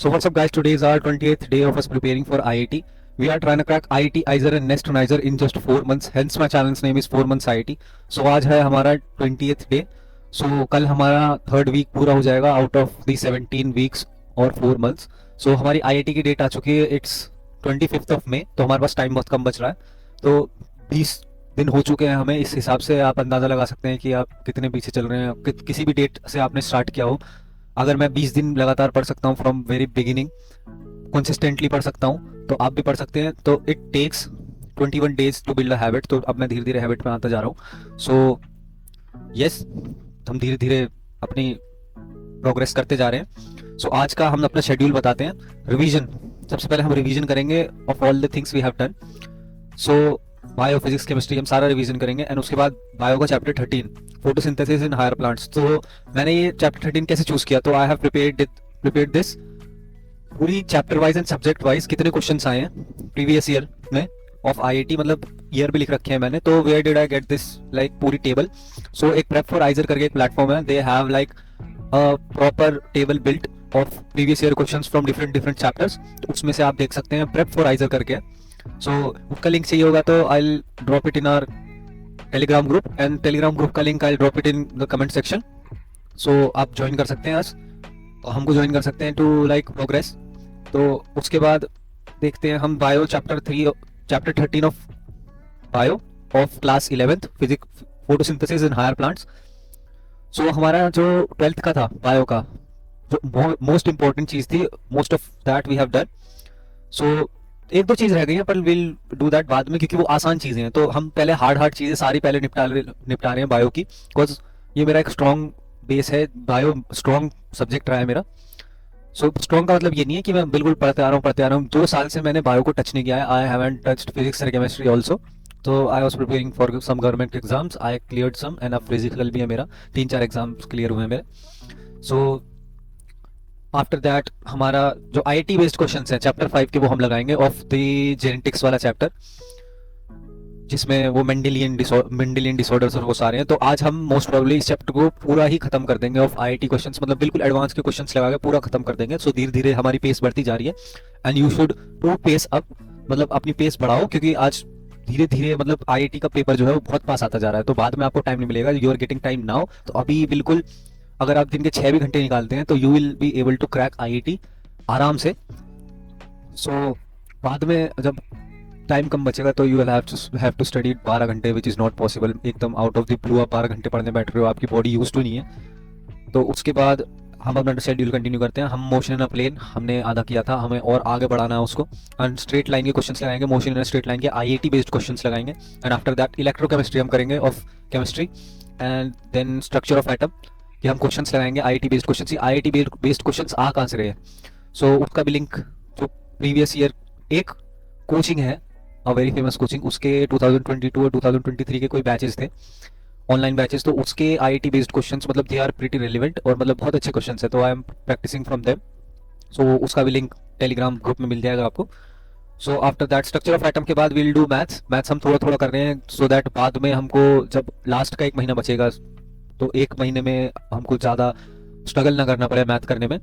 So what's up guys, today is our 20th day of us preparing for IIT. We are trying to crack IIT, IISER and NEST NISER in just 4 months. Hence my channel's name is 4 months IIT. So आज है हमारा 20th day. So कल हमारा third week पूरा हो जाएगा out of the 17 weeks और 4 months. सो हमारी IIT की डेट आ चुकी है, इट्स 25th ऑफ मई. तो हमारे पास टाइम बहुत कम बच रहा है. तो 20 दिन हो चुके हैं हमें. इस हिसाब से आप अंदाज़ा लगा सकते हैं कि आप कितने पीछे चल रहे हैं. किसी भी डेट से आपने स्टार्ट किया हो, अगर मैं 20 दिन लगातार पढ़ सकता हूँ फ्रॉम वेरी बिगिनिंग, कंसिस्टेंटली पढ़ सकता हूँ, तो आप भी पढ़ सकते हैं. तो it takes 21 days to build a habit. तो अब मैं धीरे धीरे हैबिट में आता जा रहा हूँ. सो यस, हम धीरे धीरे अपनी प्रोग्रेस करते जा रहे हैं. सो आज का हम अपना शेड्यूल बताते हैं. रिवीजन, सबसे पहले हम रिवीजन करेंगे of all the things we have done. So bio, physics, chemistry हम सारा रिवीजन करेंगे. एंड उसके बाद बायो का chapter 13, photosynthesis in higher plants. तो मैंने ये चैप्टर 13 कैसे चूज किया, तो आई हैव प्रिपेयर्ड दिस पूरी chapter wise and subject wise कितने क्वेश्चंस आए हैं प्रीवियस ईयर में ऑफ IIT, मतलब ईयर भी लिख रखे हैं मैंने. तो where did I get this, like पूरी टेबल. सो एक प्रेप फॉर आइजर करके एक प्लेटफॉर्म है. They have like a proper table built of previous year questions from different chapters. तो उसमें से आप देख सकते हैं प्रेप फॉर आइजर करके. सो उसका लिंक चाहिए होगा तो I will drop it in our Telegram group, and Telegram group का link I will drop it in the comment section. So आप ज्वाइन कर सकते हैं आज, और हमको ज्वाइन कर सकते हैं टू लाइक प्रोग्रेस. तो उसके बाद देखते हैं हम bio chapter 13 of bio of class 11th physics, photosynthesis in higher plants. So हमारा जो 12th का था बायो का, जो मोस्ट इंपॉर्टेंट चीज़ थी, most of that we have done. So एक दो चीज़ रह गई हैं, पर विल डू दैट बाद में, क्योंकि वो आसान चीज़ें हैं. तो हम पहले हार्ड चीज़ें सारी पहले निपटा रहे हैं बायो की, बिकॉज ये मेरा एक स्ट्रॉन्ग बेस है. बायो स्ट्रॉन्ग सब्जेक्ट रहा है मेरा. सो स्ट्रॉन्ग का मतलब ये नहीं है कि मैं बिल्कुल पढ़ते आ रहा हूँ. 2 साल से मैंने बायो को टच नहीं किया है. I haven't touched physics and chemistry also. तो I was preparing for some government exams. I cleared some, and अब फिजिकल भी है मेरा. 3-4 एग्जाम्स क्लियर हुए हैं मेरे. सो आफ्टर दैट हमारा जो IIT बेस्ड क्वेश्चन हैं चैप्टर 5 के, वो हम लगाएंगे ऑफ द जेनेटिक्स वाला चैप्टर, जिसमें वो मेंडेलियन डिसऑर्डर्स और वो सारे हैं. तो आज हम मोस्ट प्रोबेबली इस चैप्टर को पूरा ही खत्म कर देंगे ऑफ IIT क्वेश्चंस, मतलब बिल्कुल एडवांस के क्वेश्चंस लगा के पूरा खत्म कर देंगे. सो धीरे धीरे हमारी पेस बढ़ती जा रही है, and you should to pace up, मतलब अपनी पेस बढ़ाओ, क्योंकि आज धीरे धीरे मतलब IIT का पेपर जो है वो बहुत पास आता जा रहा है. तो बाद में आपको टाइम नहीं मिलेगा. You are getting time now. तो अभी बिल्कुल अगर आप दिन के 6 भी घंटे निकालते हैं तो you will be able to crack IIT आराम से. सो बाद में जब टाइम कम बचेगा तो you will have to study 12 घंटे, विच इज़ नॉट पॉसिबल. एकदम आउट ऑफ द ब्लू आप 12 घंटे पढ़ने बैठ रहे हो, आपकी बॉडी यूज टू नहीं है. तो उसके बाद हम अपना शेड्यूल कंटिन्यू करते हैं. हम मोशन इन अ प्लेन हमने आधा किया था, हमें और आगे बढ़ाना है उसको. एंड स्ट्रेट लाइन के क्वेश्चंस लगाएंगे, मोशन इन स्ट्रेट लाइन के IIT बेस्ड क्वेश्चंस लगाएंगे. एंड आफ्टर दैट इलेक्ट्रोकेमिस्ट्री हम करेंगे of chemistry, and then structure of atom कि हम क्वेश्चंस लगाएंगे IIT based questions. IIT based questions आ कहाँ से रहे हैं, सो उसका भी लिंक, जो प्रीवियस ईयर एक कोचिंग है, अ वेरी फेमस कोचिंग, उसके 2022 और 2023 के कोई बैचेस थे, ऑनलाइन बैचेस. तो उसके IIT बेस्ड क्वेश्चंस मतलब दे आर प्रीटी रिलेवेंट, और मतलब बहुत अच्छे क्वेश्चंस है. तो I am practising from them. So उसका भी लिंक टेलीग्राम ग्रुप में मिल जाएगा आपको. So after that structure of atom के बाद विल डू मैथ्स हम थोड़ा थोड़ा कर रहे हैं, सो दैट बाद में हमको जब लास्ट का 1 महीना बचेगा, तो 1 महीने में हमको ज़्यादा स्ट्रगल ना करना पड़े मैथ करने में.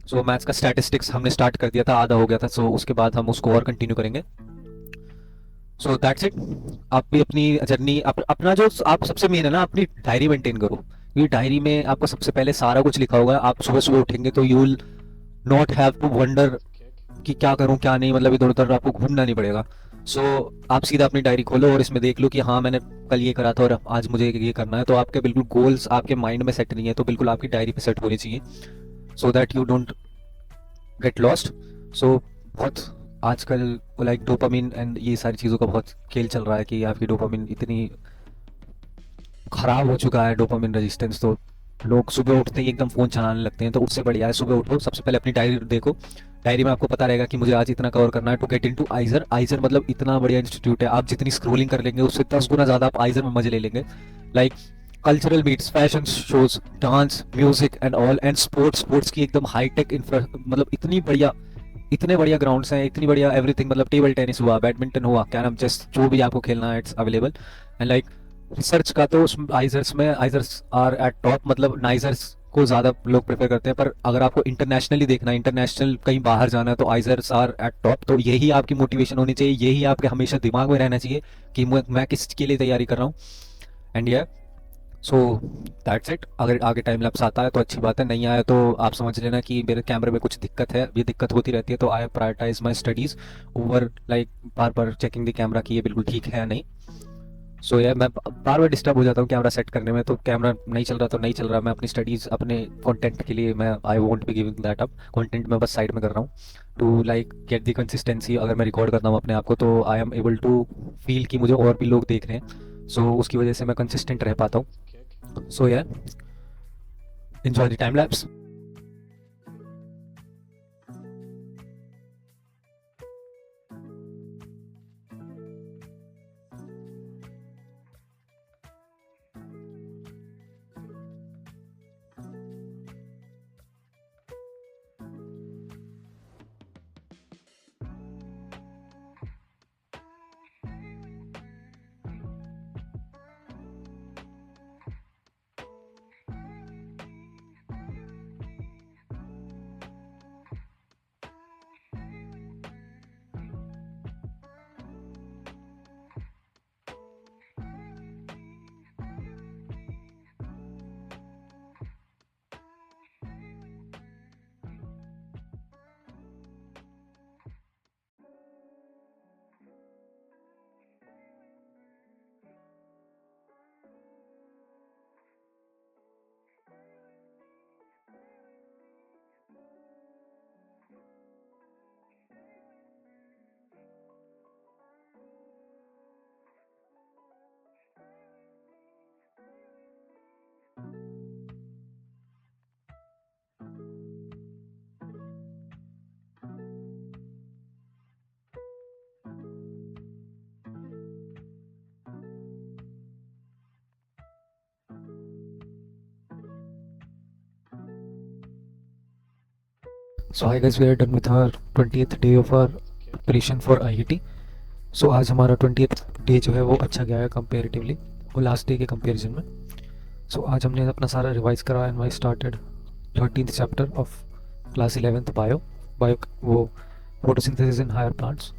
सो मैथ्स का स्टैटिस्टिक्स हमने स्टार्ट कर दिया था, आधा हो गया था. सो उसके बाद हम उसको और कंटिन्यू करेंगे. So that's it. आप भी अपनी जर्नी अपना जो आप सबसे मेन है ना, अपनी डायरी मेंटेन करो. ये डायरी में आपको सबसे पहले सारा कुछ लिखा होगा. आप सुबह सुबह उठेंगे तो you will not have to wonder कि क्या करूं क्या नहीं, मतलब इधर उधर आपको घूमना नहीं पड़ेगा. सो आप सीधा अपनी डायरी खोलो और इसमें देख लो कि हाँ मैंने कल ये करा था और आज मुझे ये करना है. तो आपके बिल्कुल गोल्स आपके माइंड में सेट नहीं है, तो बिल्कुल आपकी डायरी पे सेट होनी चाहिए, so that you don't get lost. So बहुत आजकल लाइक डोपामिन एंड ये सारी चीज़ों का बहुत खेल चल रहा है कि आपकी डोपामिन इतनी ख़राब हो चुका है, डोपामिन रेजिस्टेंस. तो लोग सुबह उठते ही एकदम फ़ोन चलाने लगते हैं. तो उससे बढ़िया है सुबह उठो, सबसे पहले अपनी डायरी देखो. डायरी में आपको पता रहेगा कि मुझे आज इतना कवर करना है to get into IISER. IISER मतलब इतना बढ़िया इंस्टीट्यूट है, आप जितनी स्क्रोलिंग कर लेंगे उससे 10 गुना ज़्यादा आप आइजर में मजे ले लेंगे. Like cultural meets, fashion shows, dance, music and all, and sports की एकदम हाईटेक इंफ्रा, मतलब इतने बढ़िया ग्राउंड्स हैं, इतनी बढ़िया एवरीथिंग. मतलब टेबल टेनिस हुआ, बैडमिंटन हुआ, कैरम, चेस, जो भी आपको खेलना है it's available. And like research का तो आइजर्स में आइजर्स आर एट टॉप, मतलब नाइजर्स को ज़्यादा लोग प्रेफर करते हैं, पर अगर आपको इंटरनेशनली देखना है, इंटरनेशनल कहीं बाहर जाना है, तो आइजर्स आर एट टॉप। तो यही आपकी मोटिवेशन होनी चाहिए, यही आपके हमेशा दिमाग में रहना चाहिए कि मैं किस के लिए तैयारी कर रहा हूँ। एंड ये सो दैट्स इट। अगर आगे टाइम लैप्स आता है तो अच्छी बात है, नहीं आया तो आप समझ लेना कि मेरे कैमरे में कुछ दिक्कत है, ये दिक्कत होती रहती है। तो I prioritise my studies over like बार बार चेकिंग द कैमरा कि ये बिल्कुल ठीक है या नहीं। सो यार मैं बार बार डिस्टर्ब हो जाता हूँ कैमरा सेट करने में, तो कैमरा नहीं चल रहा तो नहीं चल रहा, मैं अपनी स्टडीज़ अपने कंटेंट के लिए मैं I won't be giving that up. Content मैं बस साइड में कर रहा हूँ to like get the consistency. अगर मैं रिकॉर्ड करता हूँ अपने आप को तो I am able to feel कि मुझे और भी लोग देख रहे हैं, सो उसकी वजह से मैं कंसिस्टेंट रह पाता हूँ। सो यार enjoy the time lapse. So hi guys, we are done with our 20th day of our preparation for IIT. So आज हमारा 20th डे जो है वो अच्छा गया है कंपेरेटिवली वो लास्ट डे के कंपैरिजन में। सो आज हमने अपना सारा रिवाइज करा and I started 13th chapter of class 11th bio bio वो photosynthesis in higher plants.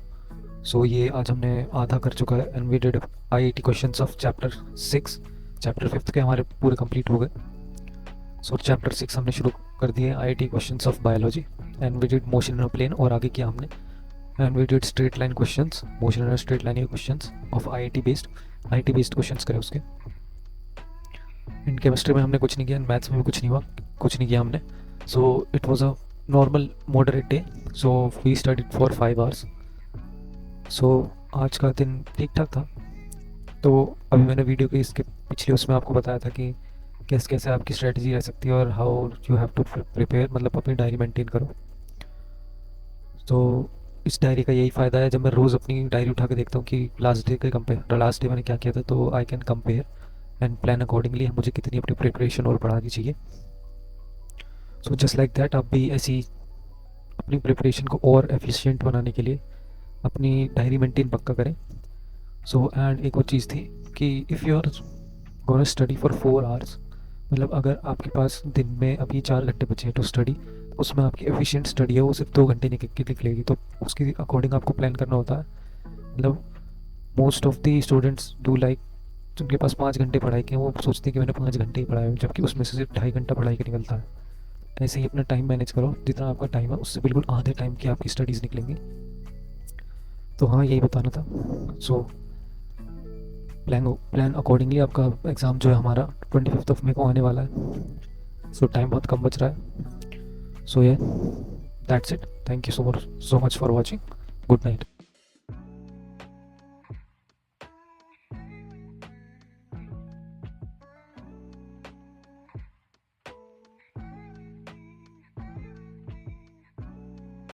So ये आज हमने आधा कर चुका है and we did IIT questions of chapter 6। Chapter 5th के हमारे पूरे कंप्लीट हो गए। सो चैप्टर 6 हमने शुरू कर दिए IIT questions of biology and we did motion in a plane और आगे किया हमने and we did straight line questions, motion in a straight line questions of IIT based questions करे उसके। इन केमिस्ट्री में हमने कुछ नहीं किया, मैथ्स में भी कुछ नहीं किया हमने। So it was a normal moderate day, so we studied for 5 hours. So आज का दिन ठीक ठाक था। तो अभी मैंने वीडियो के इसके पिछले उसमें आपको बताया था कि कैसे कैसे आपकी स्ट्रेटजी रह सकती है और how you have to prepare, मतलब अपनी डायरी मेंटेन करो। तो इस डायरी का यही फ़ायदा है, जब मैं रोज़ अपनी डायरी उठा के देखता हूँ कि लास्ट डे मैंने क्या किया था, तो I can compare and plan accordingly मुझे कितनी अपनी प्रिपरेशन और बढ़ानी चाहिए। सो जस्ट लाइक दैट आप भी ऐसी अपनी प्रिपरेशन को और एफिशिएंट बनाने के लिए अपनी डायरी मेंटेन पक्का करें। सो एंड एक और चीज़ थी कि if you are gonna study for 4 hours, मतलब अगर आपके पास दिन में अभी 4 घंटे बचे हैं टू स्टडी, उसमें आपकी एफिशिएंट स्टडी है वो सिर्फ 2 घंटे निकलेगी। तो उसके अकॉर्डिंग आपको प्लान करना होता है। मतलब most of the students do like, जिनके पास 5 घंटे पढ़ाई के हैं वो सोचते हैं कि मैंने 5 घंटे ही पढ़ाया है, जबकि उसमें से सिर्फ 2.5 घंटा पढ़ाई का निकलता है। ऐसे ही अपना टाइम मैनेज करो, जितना आपका टाइम है उससे बिल्कुल आधे टाइम की आपकी स्टडीज़ निकलेंगी। तो हाँ, यही बताना था। So plan accordingly. आपका एग्ज़ाम जो है हमारा 25 मई को आने वाला है। सो टाइम बहुत कम बच रहा है। सो ये that's it. Thank you so much for watching. Good night.